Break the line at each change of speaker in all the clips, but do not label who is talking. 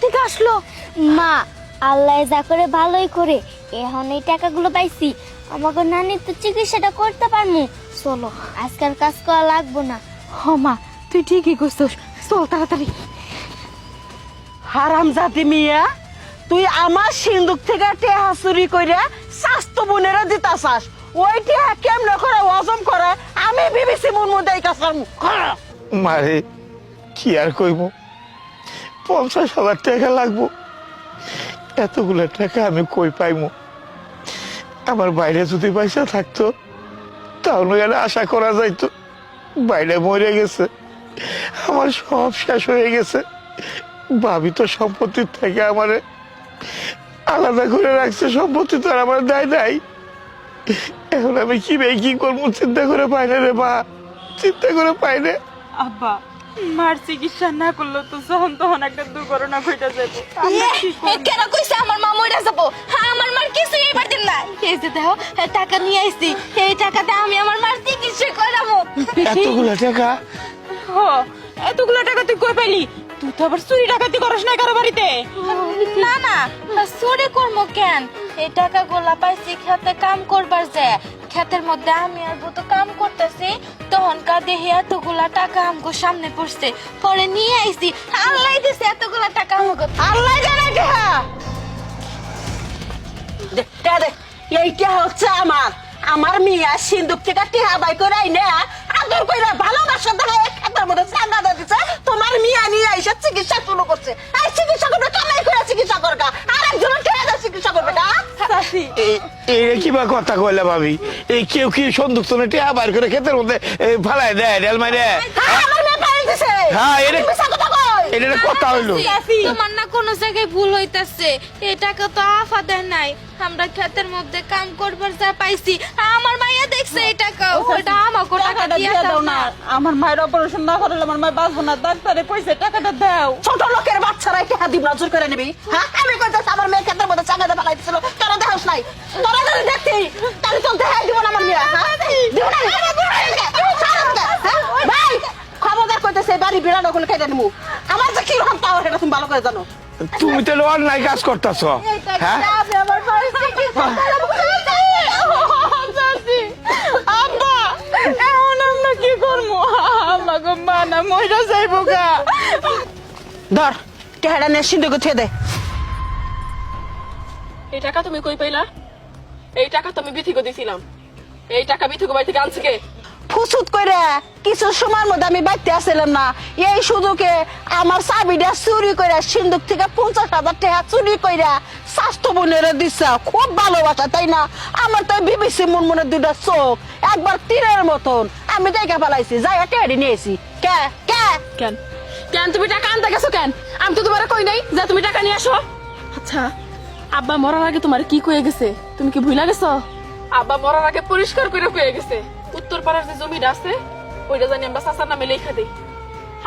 থেকে আসলো? মা, আল্লাহ যা করে ভালোই করে। এখন এই টাকাগুলো পাইছি, আমাকে নানির তো চিকিৎসাটা করতে পারমু। চলো, আজকাল কাজ করা লাগবো না।
হ মা, তুই ঠিকই করছিস, চল তাড়াতাড়ি।
হারামজাদি মিয়া, তুই আমার সিন্দুক থেকে টেহা চুরি কইরা স্বাস্থ্য বোনেরা দিতাছাস। ওই টেহা কেমনে করে হজম করে আমি বিবিসি মুরমু দেই কাছার
মারে কি আর কইব, 50,000 টাকা লাগবো। এতগুলো টাকা আমি কই পাইমু? আমার বাইরে যদি পয়সা থাকতো তাহলে আর আশা করা যাইতো। বাইরে মরে গেছে, আমার সব শেষ হয়ে গেছে। ভাবি তো সম্পত্তির থেকে আমারে আলাদা করে রাখছে, সম্পত্তি তো আর আমার দায় নাই। এখন আমি কি করবো চিন্তা করে পাই না রে মা, চিন্তা করে পাই না।
আব্বা, মার চিকিৎসা না করলে তো যখন তখন একটা দুর্ঘটনা ঘটে যাবে। আমরা কি করব?
কেন কইছে আমার মা মরে যাবো? হ্যাঁ, আমার মার কিছু এবার দিন না। এই যে দেখো, টাকা নিয়ে আইছি, এই টাকাতে আমি আমার মার চিকিৎসা করাবো।
এতগুলো টাকা?
হ, এতগুলো টাকা তুই কই পাইলি? তুই তো আবার চুরি ডাকাতি করিস না কারো বাড়িতে?
না না, চুরি করবো কেন? এই টাকা গোলা পাইছি খেতে কাম করবার যে, ক্ষেতের মধ্যে আমি আর বউ তো কাম করতেছি, তখন দেখি এতগুলা টাকা আমগো সামনে পড়ছে, পরে নিয়ে আইছি। আল্লাহ দিছে এতগুলা টাকা আমগো।
আল্লাহ জানে টেহা। দে এই টেহা হচ্ছে আমার মিয়া সিন্দুক থেকে টেহা বাই করে আইনে আদর কইরা ভালোবাসা দেয় খেতার মধ্যে চান্দা দিচ্ছে। তোমার মিয়া নিয়ে আইসা চিকিৎসা শুরু করছে। এই চিকিৎসা করবে কামাই করে চিকিৎসা করবে, আর একজনের টেহা দিয়ে চিকিৎসা করবে না।
এই কিবা কথা কইলা ভাবি? এই কেউ কি সন্দুক তোনে টিয়া বাইর করে ক্ষেতের মধ্যে ফালাই দেয় রেল মাইরে?
আমার মেয়ে পাই দিছে।
হ্যাঁ,
এটা কথা কই?
এটা কথা হইলো।
তোমার না কোনো জায়গায় ভুল হইতাছে, এই টাকা তো আফা দেয় নাই, আমরা ক্ষেতের মধ্যে কাম করবার যা পাইছি আমার মাইয়া দেখছে এই টাকা, ওটা আমাকে টাকা দিয়া দাও না।
আমার মায়ের অপারেশন না করলে আমার মা বাঁচবো না, ডাক্তারে কইছে টাকাটা দাও।
ছোট লোকের বাচ্চারা টেহা দিব নজর করে নিবি। হ্যাঁ, আমি কইতাছি আমার মেয়ে খেতের মধ্যে চাঙ্গা দিয়ে ফালাই দিছিল, তোরা দেখাস নাই? তোরা যদি দেখতি তাহলে তো দেখাই দিব না আমার মেয়ে। হ্যাঁ, দিব না। ভাই, খবরদার কইতেছে বাড়ি বিড়ানো গুলো কেটে নিবো। আমার যে কি রকম পাওয়ার এটা তুমি ভালো করে জানো।
তুমি তো অন্যায় কাজ করতেছ। হ্যাঁ,
আমার পরিস্থিতি
আব্বা, এখন আমরা কি করবো? আমাকে মা না মইরা যাইবো গা।
ধর টেহাটা নিয়ে সিন্ধুকে থুয়ে দে।
এই টাকা তুমি কই পাইলা? এই টাকা তো আমি বিথিকে দিছিলাম। এই টাকা বিথিকে বাড়ি থেকে আনছে কে?
ফুসুত কইরা কিছু সময়ের মধ্যে আমি বাইতে আসছিলাম না, এই সুযোগে আমার চাবিটা চুরি কইরা সিন্ধুক থেকে 50,000 টাকা চুরি কইরা স্বাস্থ্য বোনেরা দিছা। খুব ভালোবাসা তাই না? আমার তো বিবিসি মনে দুটা চোখ একবার তীরের মতন আমি দেখে ফেলাইছি, যাই টেহারি নিয়েছি। কে কে
কেন কেন তুমি টাকা আনতে গেছো কেন? আমি তো তোমার কই নাই যে তুমি টাকা নিয়ে আসো। আচ্ছা, আব্বা মরার আগে তোমার কি কয়ে গেছে? তুমি কি ভুলে গেছো? আব্বা মরার আগে পরিষ্কার করে কয়ে গেছে উত্তর পাড়ার যে জমিটা আছে ওইটা জানি আমরা চাচার নামে লেখা দেই।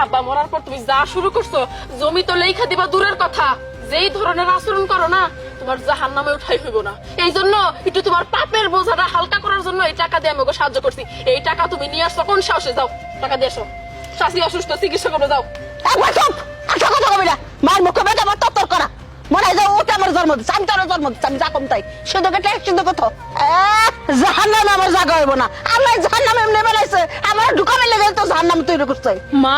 আব্বা মরার পর তুমি যা শুরু করছো, জমি তো লেখা দিবা দূরের কথা, যেই ধরনের আচরণ করো না তোমার জাহান নামে উঠাই হইব না। এই জন্য একটু তোমার পাপের বোঝাটা হালকা করার জন্য এই টাকা দিয়ে আমাকে সাহায্য করছি। এই টাকা তুমি নিয়ে আসছো কোন সাহসে? যাও টাকা দিয়ে আসো, শাশি অসুস্থ, চিকিৎসা করবে যাও।
একবার চুপ, আচ্ছা কথা কবি না। মার মুখে বেটা আমার তত্তর করা মনে হয় যে ওটা আমার জন্ম দিচ্ছে, আমি তোর জন্ম দিচ্ছি, আমি যা কম তাই সুযোগে টেক সুযোগ কত জাহান নামে আমার জায়গা হইব না। আল্লাহ জাহান নামে এমনি বেড়াইছে, আমার ঢুকামে লেগে তো জাহান নাম তৈরি করছে।
মা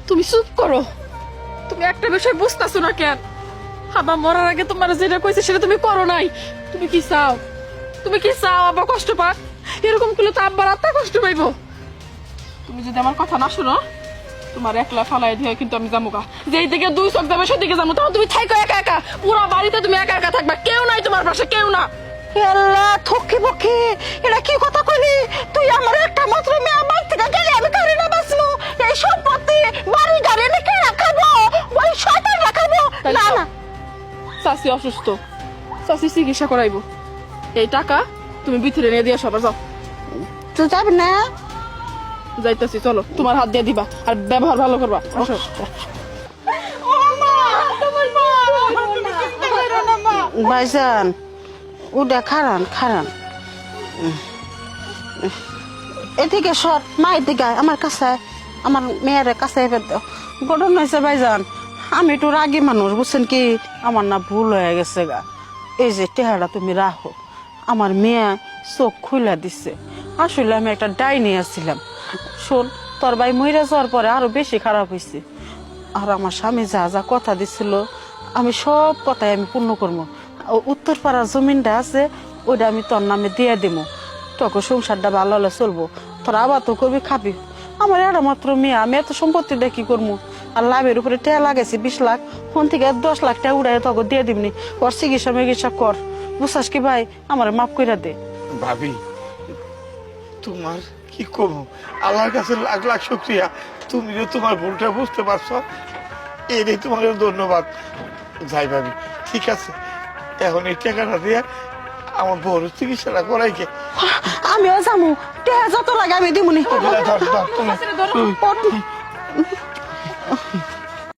তুমি চুপ করো, তুমি একটা বিষয় বুঝতেছো না কেন? আব্বা মরার আগে তোমার যেটা কইছে সেটা তুমি করো নাই। তুমি কি চাও? তুমি কি চাও আব্বা কষ্ট পাক? এরকম করলে তো আব্বার আত্মা কষ্ট পাইবো। তুমি যদি আমার কথা না শোনো, তোমার একলা ফালাই দিয়ে কিন্তু আমি যাবো গা। যেই দিকে দুই চোখ যাবে সেদিকে যাবো, তখন তুমি থাইকো একা একা, পুরো বাড়িতে তুমি একা একা থাকবা, কেউ নাই তোমার পাশে, কেউ না।
আল্লাহ থকি বকি, এটা কি কথা কইলি তুই? আমার একটা মাত্র মেয়ে বাড়ি থেকে গেলে আমি কারি না বাঁচবো? এই সম্পত্তি বাড়ি গাড়ি এনে কে রাখাবো? ওই শয়তান রাখাবো? না না,
চাচি অসুস্থ, চাচি চিকিৎসা করাইবো। এই টাকা তুমি ভিতরে নিয়ে দিয়ে সবার যাও।
তুই যাবি না?
যাইতেছি, চলো, তোমার হাত দিয়ে দিবা আর ব্যবহার ভালো করবা। আসো।
ভাইজান ওটা খারান খারান, এদিকে সর, মায়ের দিকে আমার কাছে, আমার মেয়ের কাছে এবার দাও। গরম হয়েছে ভাইজান, আমি একটু রাগী মানুষ, বুঝছেন কি, আমার না ভুল হয়ে গেছে গা। এই যে টেহারা তুমি রাখো, আমার মেয়ে চোখ খুলে দিচ্ছে। আসলে আমি একটা ডাইনি আসছিলাম। শোন, তোর ভাই মহিলা যাওয়ার পরে আরো বেশি খারাপ হয়েছে। আর আমার স্বামী যা যা কথা দিছিল, আমি সব কথাই আমি পূর্ণ করবো। উত্তর পাড়ার জমিনটা আছে, ওইটা আমি তোর নামে দিয়ে দিব। তোকে সংসারটা ভালো হলে চলবো, তোর আবার তো করবি, খাবি। আমার একটা মাত্র মেয়ে, আমি এত সম্পত্তি দিয়ে কি করবো? আর লাভের উপরে টেয়া লাগাইছি 20 লাখ, ফোন থেকে 10 লাখ টাকা উড়াই তোকে দিয়ে দিবনি। ওর চিকিৎসা মিকিৎসা কর, বুঝছাস কি ভাই? আমার মাফ করে দে।
ভাবি, তোমার কি করবো? আল্লাহর কাছে লাখ লাখ শুক্রিয়া, তুমি যে তোমার ভুলটা বুঝতে পারছো, এটাই তোমাকে ধন্যবাদ। যাই ভাবি, ঠিক আছে, এখন এই টাকাটা দিয়ে আমার বড় চিকিৎসাটা করাই গে।
আমিও যাবো, টেয়া যত লাগে আমি দিবনি।
ধর, ধর, ধর, তুমি।